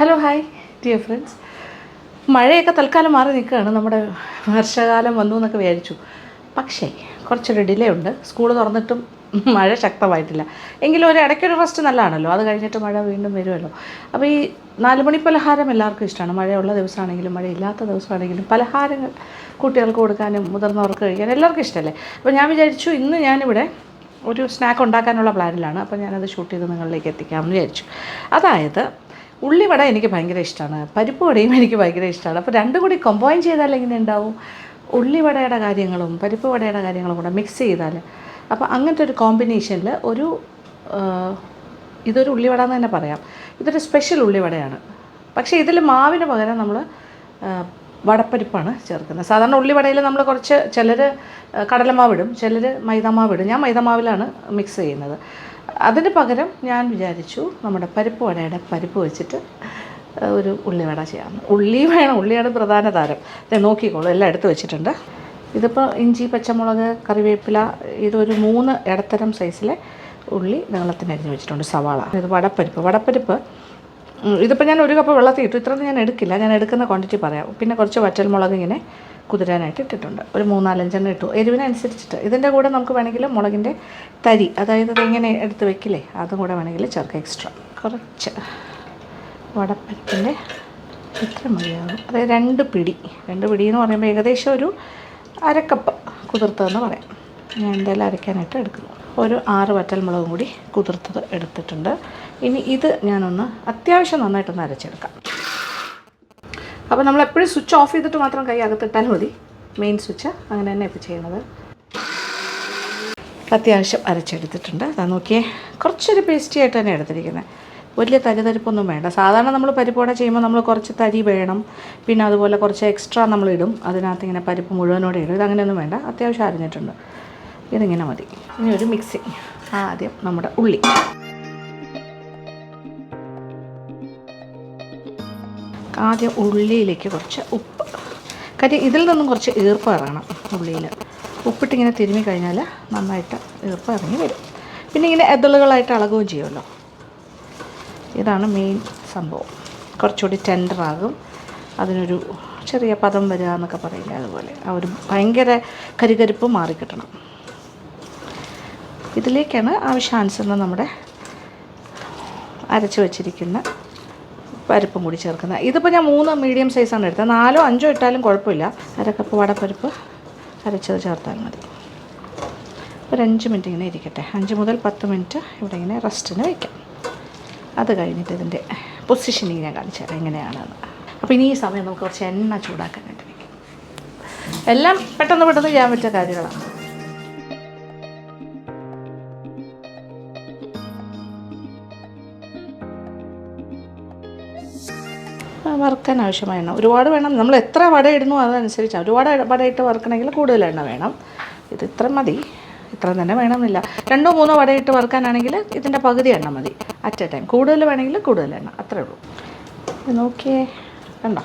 Hello hi dear friends. മഴയൊക്കെ തൽക്കാലം മാറി നിൽക്കുകയാണ്. നമ്മുടെ വർഷകാലം വന്നു എന്നൊക്കെ വിചാരിച്ചു. പക്ഷേ കുറച്ചൊരു ഡിലേ ഉണ്ട്. സ്കൂൾ തുറന്നിട്ടും മഴ ശക്തമായിട്ടില്ല. എങ്കിലും ഒരു ഇടയ്ക്കൊരു റെസ്റ്റ് നല്ലതാണല്ലോ. അത് കഴിഞ്ഞിട്ട് മഴ വീണ്ടും വരുമല്ലോ. അപ്പോൾ ഈ 4 മണി പലഹാരം എല്ലാവർക്കും ഇഷ്ടമാണ്. മഴയുള്ള ദിവസമാണെങ്കിലും മഴയില്ലാത്ത ദിവസമാണെങ്കിലും പലഹാരങ്ങൾ കുട്ടികൾക്ക് കൊടുക്കാനും മുതിർന്നവർക്ക് കഴിക്കാനും എല്ലാവർക്കും ഇഷ്ടമല്ലേ. അപ്പോൾ ഞാൻ വിചാരിച്ചു ഇന്ന് ഞാനിവിടെ ഒരു സ്നാക്ക് ഉണ്ടാക്കാനുള്ള പ്ലാനിലാണ്. അപ്പോൾ ഞാനത് ഷൂട്ട് ചെയ്ത് നിങ്ങളിലേക്ക് എത്തിക്കാമെന്ന് വിചാരിച്ചു. അതായത് ഉള്ളിവട എനിക്ക് ഭയങ്കര ഇഷ്ടമാണ്, പരിപ്പ് വടയും എനിക്ക് ഭയങ്കര ഇഷ്ടമാണ്. അപ്പോൾ രണ്ടും കൂടി കമ്പൈൻ ചെയ്താൽ എങ്ങനെ ഉണ്ടാവും? ഉള്ളിവടയുടെ കാര്യങ്ങളും പരിപ്പ് വടയുടെ കാര്യങ്ങളും കൂടെ മിക്സ് ചെയ്താൽ, അപ്പോൾ അങ്ങനത്തെ ഒരു കോമ്പിനേഷനിൽ ഇതൊരു ഉള്ളിവട എന്ന് തന്നെ പറയാം. ഇതൊരു സ്പെഷ്യൽ ഉള്ളിവടയാണ്. പക്ഷേ ഇതിൽ മാവിന് പകരം നമ്മൾ വടപ്പരിപ്പാണ് ചേർക്കുന്നത്. സാധാരണ ഉള്ളിവടയിൽ നമ്മൾ ചിലർ കടലമാവിടും, ചിലർ മൈദാമാവിടും. ഞാൻ മൈദാമാവിലാണ് മിക്സ് ചെയ്യുന്നത്. അതിന് പകരം ഞാൻ വിചാരിച്ചു നമ്മുടെ പരിപ്പ് വടയുടെ പരിപ്പ് വെച്ചിട്ട് ഒരു ഉള്ളിവട ചെയ്യാമെന്ന്. ഉള്ളിയാണ് പ്രധാന താരം. നോക്കിക്കോളൂ, എല്ലാം എടുത്ത് വെച്ചിട്ടുണ്ട്. ഇതിപ്പോൾ ഇഞ്ചി, പച്ചമുളക്, കറിവേപ്പില, ഇതൊരു 3 ഇടത്തരം സൈസിലെ ഉള്ളി നീളത്തിന് അരിഞ്ഞ് വെച്ചിട്ടുണ്ട്. സവാള, ഇത് വടപ്പരിപ്പ് ഇതിപ്പോൾ ഞാൻ 1 കപ്പ് വെള്ളത്തിൽ ഇട്ടു. ഇത്രയൊന്നും ഞാൻ എടുക്കില്ല, ഞാൻ എടുക്കുന്ന ക്വാണ്ടിറ്റി പറയാം. പിന്നെ കുറച്ച് വറ്റൽമുളക് ഇങ്ങനെ കുതിരാനായിട്ട് ഇട്ടിട്ടുണ്ട്. ഒരു 3-4 ഇട്ടു, എരിവിനനുസരിച്ചിട്ട്. ഇതിൻ്റെ കൂടെ നമുക്ക് വേണമെങ്കിൽ മുളകിൻ്റെ തരി, അതായത് ഇങ്ങനെ എടുത്ത് വെക്കില്ലേ, അതും കൂടെ വേണമെങ്കിൽ ചേർക്കാം. എക്സ്ട്രാ കുറച്ച് വടപ്പരിപ്പിൻ്റെ ഇത്ര മതിയാകും. അതായത് 2 പിടി എന്ന് പറയുമ്പോൾ ഏകദേശം ഒരു 1/2 കപ്പ് കുതിർത്തതെന്ന് പറയാം. ഞാൻ എന്തായാലും അരയ്ക്കാനായിട്ട് എടുക്കുന്നു. ഒരു 6 വറ്റൽമുളകും കൂടി കുതിർത്തത് എടുത്തിട്ടുണ്ട്. ഇനി ഇത് ഞാനൊന്ന് അത്യാവശ്യം നന്നായിട്ടൊന്ന് അരച്ചെടുക്കാം. അപ്പോൾ നമ്മളെപ്പോഴും സ്വിച്ച് ഓഫ് ചെയ്തിട്ട് മാത്രം കൈ അകത്തിട്ടാൽ മതി. മെയിൻ സ്വിച്ച് അങ്ങനെ തന്നെ ഇപ്പോൾ ചെയ്യുന്നത്. അത്യാവശ്യം അരച്ചെടുത്തിട്ടുണ്ട്. അതാ നോക്കിയേ, കുറച്ചൊരു പേസ്റ്റി ആയിട്ട് തന്നെ എടുത്തിരിക്കുന്നത്. വലിയ തരിപ്പൊന്നും വേണ്ട. സാധാരണ നമ്മൾ പരിപ്പ് വട ചെയ്യുമ്പോൾ നമ്മൾ കുറച്ച് തരി വേണം, പിന്നെ അതുപോലെ കുറച്ച് എക്സ്ട്രാ നമ്മളിടും. അതിനകത്ത് ഇങ്ങനെ പരിപ്പ് മുഴുവനോടെ ഇടും. ഇതങ്ങനെയൊന്നും വേണ്ട, അത്യാവശ്യം അരിഞ്ഞിട്ടുണ്ട്. ഇതിങ്ങനെ മതി. ഇനി ഒരു മിക്സിങ്. ആദ്യം നമ്മുടെ ഉള്ളി, ആദ്യം ഉള്ളിയിലേക്ക് കുറച്ച് ഉപ്പ്. കാര്യം ഇതിൽ നിന്നും കുറച്ച് ഈർപ്പം ഇറങ്ങണം ഉള്ളിയിൽ. ഉപ്പിട്ടിങ്ങനെ തിരുമ്മി കഴിഞ്ഞാൽ നന്നായിട്ട് ഈർപ്പം ഇറങ്ങി വരും. പിന്നെ ഇങ്ങനെ എതളുകളായിട്ട് ഇളകുകയും ചെയ്യുമല്ലോ. ഇതാണ് മെയിൻ സംഭവം. കുറച്ചുകൂടി ടെൻഡറാകും, അതിനൊരു ചെറിയ പദം വരിക എന്നൊക്കെ പറയില്ല, അതുപോലെ ആ ഒരു ഭയങ്കര കരികരിപ്പ് മാറിക്കിട്ടണം. ഇതിലേക്കാണ് ആവശ്യാനുസരണം നമ്മുടെ അരച്ച് വച്ചിരിക്കുന്ന പരിപ്പും കൂടി ചേർക്കുന്നത്. ഇതിപ്പോൾ ഞാൻ 3 മീഡിയം സൈസാണ് എടുത്തത്. 4 5 ഇട്ടാലും കുഴപ്പമില്ല. 1/2 കപ്പ് വടപ്പരിപ്പ് അരച്ചത് ചേർത്താൽ മതി. ഒരു 5 മിനിറ്റ് ഇങ്ങനെ ഇരിക്കട്ടെ. 5 മുതൽ 10 മിനിറ്റ് ഇവിടെ ഇങ്ങനെ റെസ്റ്റിന് വയ്ക്കാം. അത് കഴിഞ്ഞിട്ട് ഇതിൻ്റെ പൊസിഷനിങ് ഞാൻ കാണിച്ചു തരാം എങ്ങനെയാണെന്ന്. അപ്പോൾ ഇനി ഈ സമയം നമുക്ക് കുറച്ച് എണ്ണ ചൂടാക്കാനായിട്ട് വയ്ക്കാം. എല്ലാം പെട്ടെന്ന് ചെയ്യാൻ പറ്റിയ കാര്യങ്ങളാണ്. വറുക്കാൻ ആവശ്യമായ എണ്ണ ഒരുപാട് വേണം. നമ്മൾ എത്ര വട ഇടുന്നു അതനുസരിച്ചാണ്. ഒരുപാട് വട ഇട്ട് വറുക്കണമെങ്കിൽ കൂടുതൽ എണ്ണ വേണം. ഇത് ഇത്ര മതി, ഇത്ര തന്നെ വേണമെന്നില്ല. 2 3 വട ഇട്ട് വറുക്കാനാണെങ്കിൽ ഇതിൻ്റെ പകുതി എണ്ണ മതി അറ്റ് എ ടൈം. കൂടുതൽ വേണമെങ്കിൽ കൂടുതൽ എണ്ണ, അത്രേ ഉള്ളൂ. നോക്കിയേ, കണ്ടോ,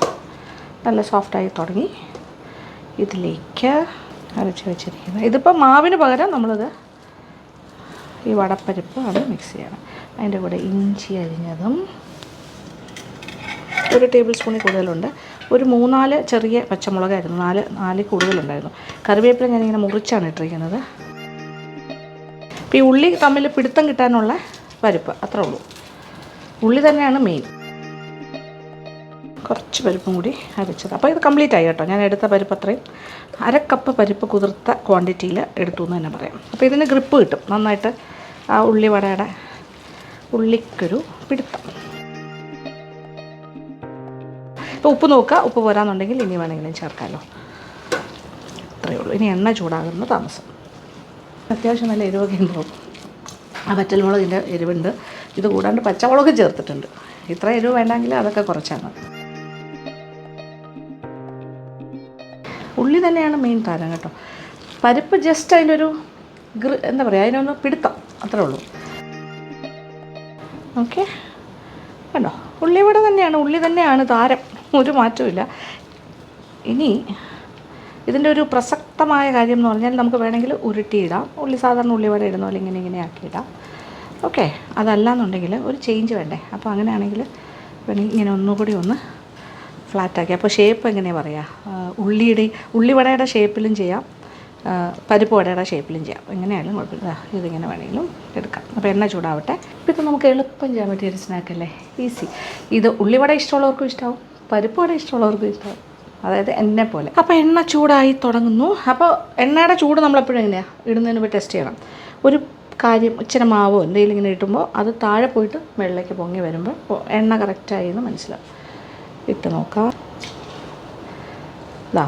നല്ല സോഫ്റ്റായി തുടങ്ങി. ഇതിലേക്ക് അരച്ച് വെച്ചിരിക്കുന്നത്, ഇതിപ്പോൾ മാവിന് പകരം നമ്മളിത് ഈ വടപ്പരിപ്പ് അത് മിക്സ് ചെയ്യണം. അതിൻ്റെ കൂടെ ഇഞ്ചി അരിഞ്ഞതും 1 ടേബിൾ സ്പൂണിൽ കൂടുതലുണ്ട്. ഒരു 3-4 ചെറിയ പച്ചമുളകായിരുന്നു, 4 കൂടുതലുണ്ടായിരുന്നു. കറിവേപ്പില ഞാനിങ്ങനെ മുറിച്ചാണ് ഇട്ടിരിക്കുന്നത്. അപ്പോൾ ഈ ഉള്ളി തമ്മിൽ പിടുത്തം കിട്ടാനുള്ള പരിപ്പ്, അത്രേ ഉള്ളൂ. ഉള്ളി തന്നെയാണ് മെയിൻ. കുറച്ച് പരിപ്പും കൂടി അരച്ചത്. അപ്പോൾ ഇത് കംപ്ലീറ്റ് ആയി കേട്ടോ. ഞാൻ എടുത്ത പരിപ്പ് അത്രയും 1/2 കപ്പ് പരിപ്പ് കുതിർത്ത ക്വാണ്ടിറ്റിയിൽ എടുത്തു എന്ന് തന്നെ പറയാം. അപ്പോൾ ഇതിന് ഗ്രിപ്പ് കിട്ടും നന്നായിട്ട്. ആ ഉള്ളിവടയുടെ ഉള്ളിക്കൊരു പിടുത്തം. ഇപ്പോൾ ഉപ്പ് നോക്കുക, ഉപ്പ് പോരാന്നുണ്ടെങ്കിൽ ഇനി വേണമെങ്കിലും ചേർക്കാമല്ലോ. അത്രയേ ഉള്ളൂ. ഇനി എണ്ണ ചൂടാകുന്ന താമസം. അത്യാവശ്യം നല്ല എരിവൊക്കെ ഉണ്ടാവും. ആ വറ്റൽമുളകിൻ്റെ എരിവുണ്ട്. ഇത് കൂടാണ്ട് പച്ചമുളക് ചേർത്തിട്ടുണ്ട്. ഇത്ര എരിവ് വേണ്ടെങ്കിൽ അതൊക്കെ കുറച്ചാണ്. ഉള്ളി തന്നെയാണ് മെയിൻ താരം കേട്ടോ. പരിപ്പ് ജസ്റ്റ് അതിൻ്റെ ഒരു എന്താ പറയുക, അതിനൊന്ന് പിടുത്തം, അത്രേ ഉള്ളൂ. ഓക്കെ, കണ്ടോ, ഉള്ളിവട തന്നെയാണ്, ഉള്ളി തന്നെയാണ് താരം, ഒരു മാറ്റമില്ല. ഇനി ഇതിൻ്റെ ഒരു പ്രസക്തമായ കാര്യം എന്ന് പറഞ്ഞാൽ നമുക്ക് വേണമെങ്കിൽ ഉരുട്ടിയിടാം. സാധാരണ ഉള്ളിവട ഇടുന്ന പോലെ ഇങ്ങനെ ആക്കിയിടാം. ഓക്കെ, അതല്ല എന്നുണ്ടെങ്കിൽ ഒരു ചേഞ്ച് വേണ്ടേ. അപ്പോൾ അങ്ങനെയാണെങ്കിൽ പിന്നെ ഇങ്ങനെ ഒന്നുകൂടി ഒന്ന് ഫ്ലാറ്റാക്കി. അപ്പോൾ ഷേപ്പ് എങ്ങനെയാണ് പറയുക, ഉള്ളിവടയുടെ ഷേപ്പിലും ചെയ്യാം, പരിപ്പ് വടയുടെ ഷേപ്പിലും ചെയ്യാം. എങ്ങനെയായാലും കുഴപ്പമില്ല. ഇതിങ്ങനെ വേണമെങ്കിലും എടുക്കാം. അപ്പോൾ എണ്ണ ചൂടാവട്ടെ. ഇപ്പോൾ ഇത് നമുക്ക് എളുപ്പം ചെയ്യാൻ പറ്റിയ ഒരു സ്നാക്കല്ലേ, ഈസി. ഇത് ഉള്ളിവട ഇഷ്ടമുള്ളവർക്കും ഇഷ്ടമാവും, പരിപ്പ് വട ഇഷ്ടമുള്ളവർക്കും ഇഷ്ടമാവും, അതായത് എന്നെ പോലെ. അപ്പോൾ എണ്ണ ചൂടായി തുടങ്ങുന്നു. അപ്പോൾ എണ്ണയുടെ ചൂട് നമ്മളെപ്പോഴും എങ്ങനെയാണ് ഇടുന്നതിന് മുമ്പ് ടെസ്റ്റ് ചെയ്യണം. ഒരു കാര്യം ഇച്ചിരി മാവോ എന്തെങ്കിലും ഇങ്ങനെ ഇട്ടുമ്പോൾ അത് താഴെ പോയിട്ട് വെള്ളയ്ക്ക് പൊങ്ങി വരുമ്പോൾ എണ്ണ കറക്റ്റായി എന്ന് മനസ്സിലാവും. ഇട്ട് നോക്കാം.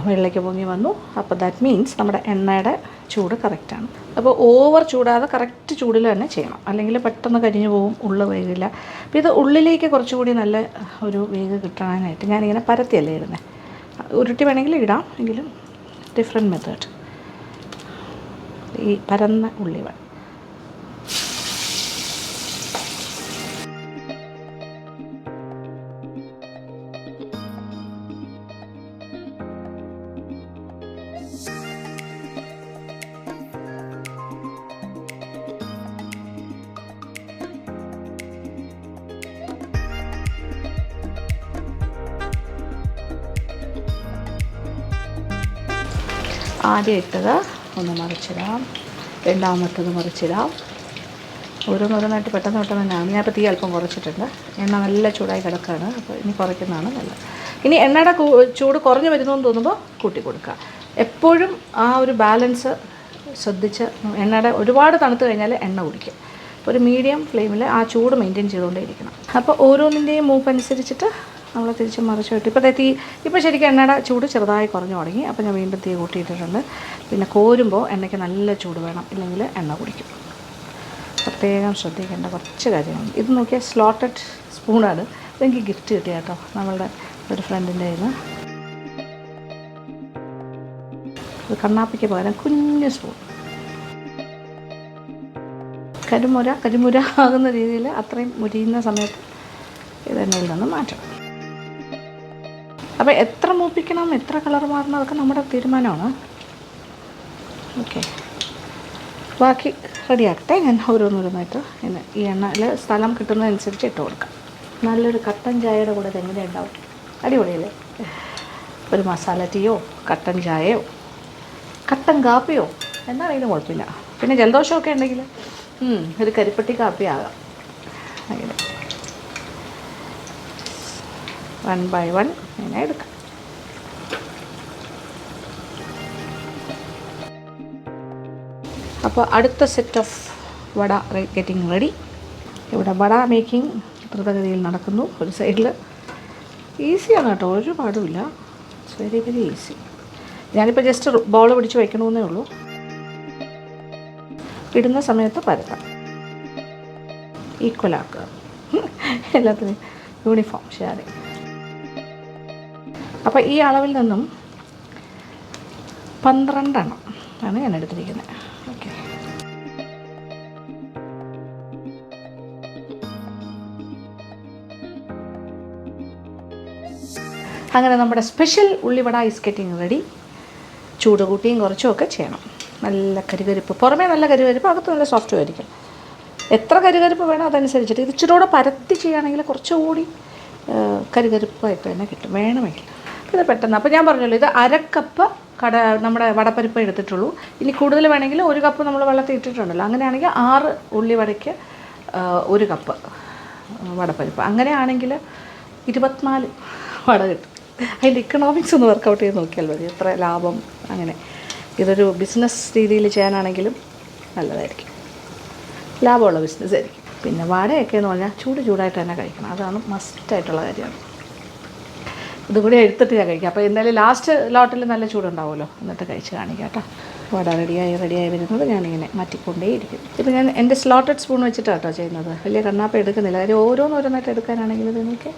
വെള്ളയ്ക്ക് പൊങ്ങി വന്നു. അപ്പോൾ ദാറ്റ് മീൻസ് നമ്മുടെ എണ്ണയുടെ ചൂട് കറക്റ്റാണ്. അപ്പോൾ ഓവർ ചൂടാതെ കറക്റ്റ് ചൂടിൽ തന്നെ ചെയ്യണം, അല്ലെങ്കിൽ പെട്ടെന്ന് കരിഞ്ഞു പോകും, ഉള്ളു വേകില്ല. അപ്പോൾ ഇത് ഉള്ളിലേക്ക് കുറച്ചുകൂടി നല്ല ഒരു വേഗ് കിട്ടാനായിട്ട് ഞാനിങ്ങനെ പരത്തിയല്ലേ ഇടുന്നത്. ഉരുട്ടി വേണമെങ്കിൽ ഇടാം, എങ്കിലും ഡിഫറെൻറ്റ് മെത്തേഡ്. ഈ പരന്ന ഉള്ളിവട ആദ്യം ഇട്ടത് ഒന്ന് മറിച്ചിടാം, രണ്ടാമത്തത് മറിച്ചിടാം. ഓരോന്നോരോന്നായിട്ട് പെട്ടെന്ന് തന്നെയാണ്. ഞാനിപ്പോൾ തീ അല്പം കുറച്ചിട്ടുണ്ട്. എണ്ണ നല്ല ചൂടായി കിടക്കുകയാണ്. അപ്പോൾ ഇനി കുറയ്ക്കുന്നതാണ് നല്ലത്. ഇനി എണ്ണയുടെ ചൂട് കുറഞ്ഞു വരുന്നതെന്ന് തോന്നുമ്പോൾ കൂട്ടി കൊടുക്കുക. എപ്പോഴും ആ ഒരു ബാലൻസ് ശ്രദ്ധിച്ച്. എണ്ണയുടെ ഒരുപാട് തണുത്ത് കഴിഞ്ഞാൽ എണ്ണ കുടിക്കും. അപ്പോൾ ഒരു മീഡിയം ഫ്ലെയിമിൽ ആ ചൂട് മെയിൻറ്റെയിൻ ചെയ്തുകൊണ്ടേ ഇരിക്കണം. അപ്പോൾ ഓരോന്നിൻ്റെയും മൂപ്പ് അനുസരിച്ചിട്ട് നമ്മൾ തിരിച്ച് മറിച്ച് വിട്ടു. ഇപ്പോൾ ശരിക്കും എണ്ണയുടെ ചൂട് ചെറുതായി കുറഞ്ഞു തുടങ്ങി. അപ്പോൾ ഞാൻ വീണ്ടും തീ കൂട്ടിയിട്ടിട്ടുണ്ട്. പിന്നെ കോരുമ്പോൾ എണ്ണയ്ക്ക് നല്ല ചൂട് വേണം, ഇല്ലെങ്കിൽ എണ്ണ കുടിക്കും. പ്രത്യേകം ശ്രദ്ധിക്കേണ്ട കുറച്ച് കാര്യമാണ്. ഇത് നോക്കിയാൽ സ്ലോട്ടഡ് സ്പൂണാണ്. ഇതെനിക്ക് ഗിഫ്റ്റ് കിട്ടിയ കേട്ടോ, നമ്മളുടെ ഒരു ഫ്രണ്ടിൻ്റെ കയ്യിൽ നിന്ന്. ഇത് കണ്ണാപ്പിക്ക് പകരം കുഞ്ഞു സ്പൂൺ. കരിമുര ആകുന്ന രീതിയിൽ അത്രയും മുരിയുന്ന സമയത്ത് ഇതെണ്ണയിൽ നിന്ന് മാറ്റണം. അപ്പോൾ എത്ര മൂപ്പിക്കണം, എത്ര കളർ മാറണം, അതൊക്കെ നമ്മുടെ തീരുമാനമാണ്. ഓക്കെ, ബാക്കി റെഡിയാക്കട്ടെ. ഞാൻ ഓരോന്നോരോന്നായിട്ട് ഇന്ന് ഈ എണ്ണയിൽ സ്ഥലം കിട്ടുന്നതനുസരിച്ച് ഇട്ട് കൊടുക്കാം. നല്ലൊരു കട്ടൻ ചായയുടെ കൂടെ എങ്ങനെ ഉണ്ടാവും, അടിപൊളിയല്ലേ? ഒരു മസാല ടീയോ കട്ടൻ ചായയോ കട്ടൻ കാപ്പിയോ എന്താണെങ്കിലും കുഴപ്പമില്ല. പിന്നെ ജലദോഷമൊക്കെ ഉണ്ടെങ്കിൽ ഒരു കരിപ്പട്ടി കാപ്പി ആകാം. അങ്ങനെ 1 by 1 ഇങ്ങനെ എടുക്കാം. അപ്പോൾ അടുത്ത set of vada getting ready. ഇവിടെ വട മേക്കിംഗ് ദ്രുതഗതിയിൽ നടക്കുന്നു. ഒരു സൈഡിൽ ഈസിയാണ് കേട്ടോ, ഒരു പാടുമില്ല. It's very very easy. ഞാനിപ്പോൾ ജസ്റ്റ് ബോൾ പിടിച്ച് വയ്ക്കണമെന്നേ ഉള്ളൂ. ഇടുന്ന സമയത്ത് പരത്താം, ഈക്വലാക്കുക, എല്ലാത്തിനും യൂണിഫോം ഷെയറിങ്. അപ്പോൾ ഈ അളവിൽ നിന്നും 12 എണ്ണം ആണ് ഞാൻ എടുത്തിരിക്കുന്നത്. ഓക്കെ, അങ്ങനെ നമ്മുടെ സ്പെഷ്യൽ ഉള്ളിവട ഈസ് ഗെറ്റിംഗ് റെഡി. ചൂട് കൂട്ടിയും കുറച്ചും ഒക്കെ ചെയ്യണം. നല്ല കരുകരിപ്പ്, പുറമേ നല്ല കരുകരിപ്പ്, അകത്ത് നല്ല സോഫ്റ്റും ആയിരിക്കും. എത്ര കരുകരിപ്പ് വേണം അതനുസരിച്ചിട്ട്. ഇത് ഇച്ചിരൂടെ പരത്തി ചെയ്യുകയാണെങ്കിൽ കുറച്ചുകൂടി കരുകരിപ്പായിട്ട് തന്നെ കിട്ടും വേണമെങ്കിൽ. ഇത് പെട്ടെന്ന്. അപ്പോൾ ഞാൻ പറഞ്ഞല്ലോ, ഇത് 1/2 കപ്പ് നമ്മുടെ വടപ്പരിപ്പ് എടുത്തിട്ടുള്ളൂ. ഇനി കൂടുതൽ വേണമെങ്കിൽ 1 കപ്പ് നമ്മൾ വെള്ളത്തിൽ ഇട്ടിട്ടുണ്ടല്ലോ. അങ്ങനെയാണെങ്കിൽ 6 ഉള്ളിവടയ്ക്ക് 1 കപ്പ് വടപ്പരിപ്പ്. അങ്ങനെയാണെങ്കിൽ 24 വട കിട്ടും. അതിൻ്റെ ഇക്കണോമിക്സ് ഒന്ന് വർക്കൗട്ട് ചെയ്ത് നോക്കിയാൽ മതി, എത്ര ലാഭം. അങ്ങനെ ഇതൊരു ബിസിനസ് രീതിയിൽ ചെയ്യാനാണെങ്കിലും നല്ലതായിരിക്കും, ലാഭമുള്ള ബിസിനസ് ആയിരിക്കും. പിന്നെ വടയൊക്കെ എന്ന് പറഞ്ഞാൽ ചൂടായിട്ട് തന്നെ കഴിക്കണം, അതാണ് മസ്റ്റായിട്ടുള്ള കാര്യമാണ്. ഇതുകൂടി എടുത്തിട്ട് ഞാൻ കഴിക്കാം. അപ്പോൾ എന്തായാലും ലാസ്റ്റ് ലോട്ടിൽ നല്ല ചൂടുണ്ടാവുമല്ലോ, എന്നിട്ട് കഴിച്ച് കാണിക്കാം കേട്ടോ. വട റെഡിയായി വരുന്നത് ഞാനിങ്ങനെ മാറ്റിക്കൊണ്ടേയിരിക്കും. ഇപ്പോൾ ഞാൻ എൻ്റെ സ്ലോട്ടഡ് സ്പൂൺ വെച്ചിട്ടാണ് കേട്ടോ ചെയ്യുന്നത്. വലിയ കണ്ണാപ്പം എടുക്കുന്നില്ല, കാര്യം ഓരോന്നോരോന്നായിട്ട് എടുക്കാനാണെങ്കിൽ ഇത് നോക്കി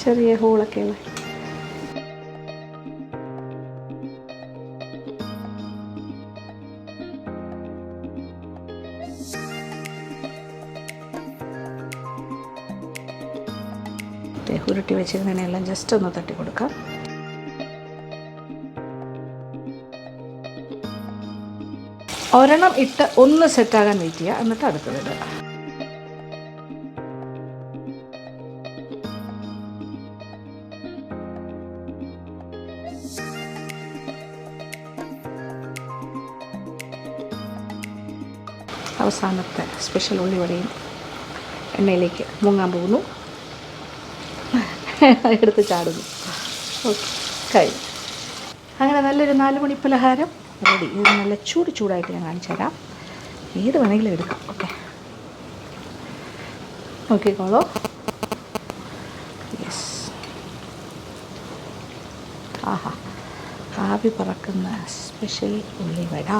ചെറിയ ഹോളൊക്കെയുള്ള. ഉരുട്ടി വെച്ചിരുന്നതിനെല്ലാം ജസ്റ്റ് ഒന്ന് തട്ടി കൊടുക്കാം. ഒരെണ്ണം ഇട്ട് ഒന്ന് സെറ്റാകാൻ വെയിറ്റ് ചെയ്യുക, എന്നിട്ട് അടുത്തത് ഇടുക. അവസാനത്തെ സ്പെഷ്യൽ ഉള്ളിവടയും എണ്ണയിലേക്ക് മുങ്ങാൻ പോകുന്നു. എടുത്ത് ചാടുന്നു. ഓക്കെ, കഴിഞ്ഞു. അങ്ങനെ നല്ലൊരു 4 മണി പലഹാരം റെഡി. ഇത് നല്ല ചൂടായിട്ട് ഞാൻ കാണിച്ചു തരാം. ഏത് വേണമെങ്കിലും എടുക്കാം. ഓക്കെ, നോക്കിക്കോളൂ. യെസ്, ആഹാ, ആവി പറക്കുന്ന സ്പെഷ്യൽ ഉള്ളിവട.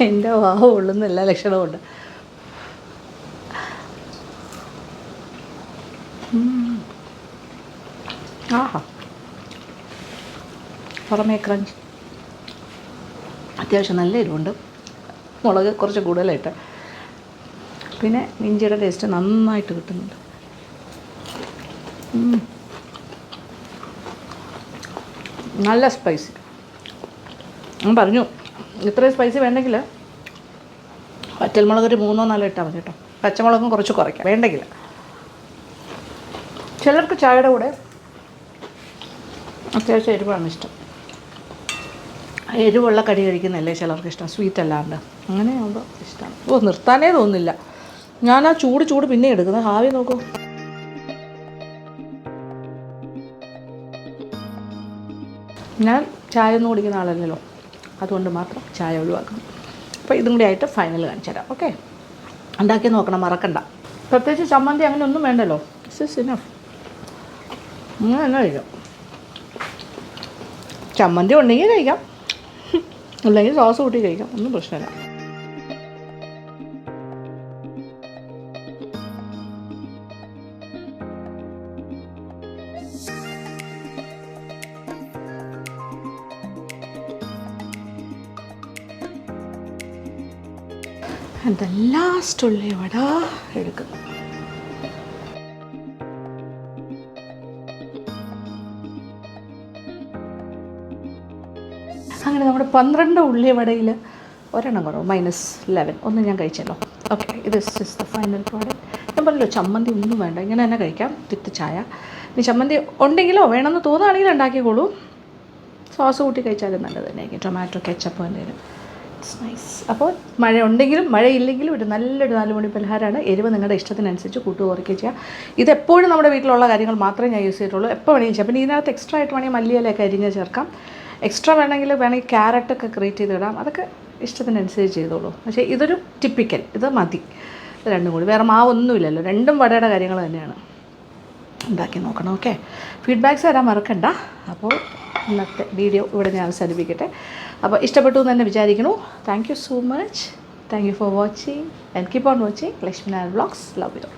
എൻ്റെ വാവ് ഉള്ളുന്ന എല്ലാ ലക്ഷണവും ഉണ്ട്. ആഹാ, പുറമേ ക്രഞ്ച്, അത്യാവശ്യം നല്ല എരിവുണ്ട്. മുളക് കുറച്ച് കൂടുതലായിട്ട്, പിന്നെ ഇഞ്ചിയുടെ ടേസ്റ്റ് നന്നായിട്ട് കിട്ടുന്നുണ്ട്. നല്ല സ്പൈസി. ഞാൻ പറഞ്ഞു ഇത്രയും സ്പൈസി വേണ്ടെങ്കിൽ വറ്റൽമുളക് ഒരു 3-4 ഇട്ടാൽ മതി കേട്ടോ. പച്ചമുളകും കുറച്ച് കുറയ്ക്കാം വേണ്ടെങ്കിൽ. ചിലർക്ക് ചായയുടെ കൂടെ അത്യാവശ്യം എരിവാണ് ഇഷ്ടം. എരിവുള്ള കടി കഴിക്കുന്നതല്ലേ ചിലർക്ക് ഇഷ്ടം, സ്വീറ്റ് അല്ലാണ്ട്. അങ്ങനെ ആകുമ്പോൾ ഇഷ്ടമാണ്. ഓ, നിർത്താനേ തോന്നുന്നില്ല. ഞാൻ ആ ചൂട് പിന്നെ എടുക്കുന്നത്. ആവി നോക്കൂ. ഞാൻ ചായ ഒന്നും കുടിക്കുന്ന ആളല്ലല്ലോ, അതുകൊണ്ട് മാത്രം ചായ ഒഴിവാക്കണം. അപ്പോൾ ഇതും കൂടി ആയിട്ട് ഫൈനൽ കാണിച്ചു തരാം. ഓക്കെ, ഉണ്ടാക്കി നോക്കണം, മറക്കണ്ട. പ്രത്യേകിച്ച് ചമ്മന്തി അങ്ങനെ ഒന്നും വേണ്ടല്ലോ. This is enough. അങ്ങനെ തന്നെ കഴിക്കാം. ചമ്മന്തി ഉണ്ടെങ്കിൽ കഴിക്കാം, അല്ലെങ്കിൽ സോസ് കൂട്ടി കഴിക്കാം, ഒന്നും പ്രശ്നമില്ല. എൻ്റെ ലാസ്റ്റ് ഉള്ളിവട എടുക്കുന്നു. അങ്ങനെ നമ്മുടെ 12 ഉള്ളിവടയിൽ ഒരെണ്ണം കുറവ്, -11 ഒന്നും ഞാൻ കഴിച്ചല്ലോ. ഓക്കെ, ഇത് ഇസ് ദ ഫൈനൽ പ്രോഡക്റ്റ്. ഞാൻ പറഞ്ഞല്ലോ ചമ്മന്തി ഒന്നും വേണ്ട, ഇങ്ങനെ തന്നെ കഴിക്കാം വിത്ത് ചായ. ഇനി ചമ്മന്തി ഉണ്ടെങ്കിലോ വേണമെന്ന് തോന്നുകയാണെങ്കിൽ ഉണ്ടാക്കിക്കോളൂ. സോസ് കൂട്ടി കഴിച്ചാലും നല്ലത് തന്നെയായിരിക്കും, ടൊമാറ്റോ കെച്ചപ്പ് എന്തെങ്കിലും. It's nice. അപ്പോൾ മഴ ഉണ്ടെങ്കിലും മഴയില്ലെങ്കിലും ഒരു നല്ലൊരു 4 മണി പലഹാരമാണ്. എരിവ് നിങ്ങളുടെ ഇഷ്ടത്തിനനുസരിച്ച് കൂട്ടുകയോ ചെയ്യാം. ഇതെപ്പോഴും നമ്മുടെ വീട്ടിലുള്ള കാര്യങ്ങൾ മാത്രമേ ഞാൻ യൂസ് ചെയ്തിട്ടുള്ളൂ. എപ്പോൾ വേണമെങ്കിൽ ചെയ്യാം. പിന്നെ ഇതിനകത്ത് എക്സ്ട്രാ ആയിട്ട് വേണമെങ്കിൽ മല്ലിയിലൊക്കെ അരിഞ്ഞ് ചേർക്കാം. എക്സ്ട്രാ വേണമെങ്കിൽ ക്യാരറ്റൊക്കെ ഗ്രേറ്റ് ചെയ്തിടാം. അതൊക്കെ ഇഷ്ടത്തിനനുസരിച്ച് ചെയ്തോളൂ. പക്ഷേ ഇതൊരു ടിപ്പിക്കൽ, ഇത് മതി. രണ്ടും കൂടി, വേറെ മാവൊന്നുമില്ലല്ലോ. രണ്ടും വടയുടെ കാര്യങ്ങൾ തന്നെയാണ്. ഉണ്ടാക്കി നോക്കണം. ഓക്കെ, ഫീഡ്ബാക്ക്സ് തരാൻ മറക്കണ്ട. അപ്പോൾ ഇന്നത്തെ വീഡിയോ ഇവിടെ ഞാൻ അവസാനിപ്പിക്കട്ടെ. അപ്പോൾ ഇഷ്ടപ്പെട്ടു എന്ന് തന്നെ വിചാരിക്കുന്നു. Thank you so much. Thank you for watching and keep on watching Lakshmi Nair vlogs. Love you.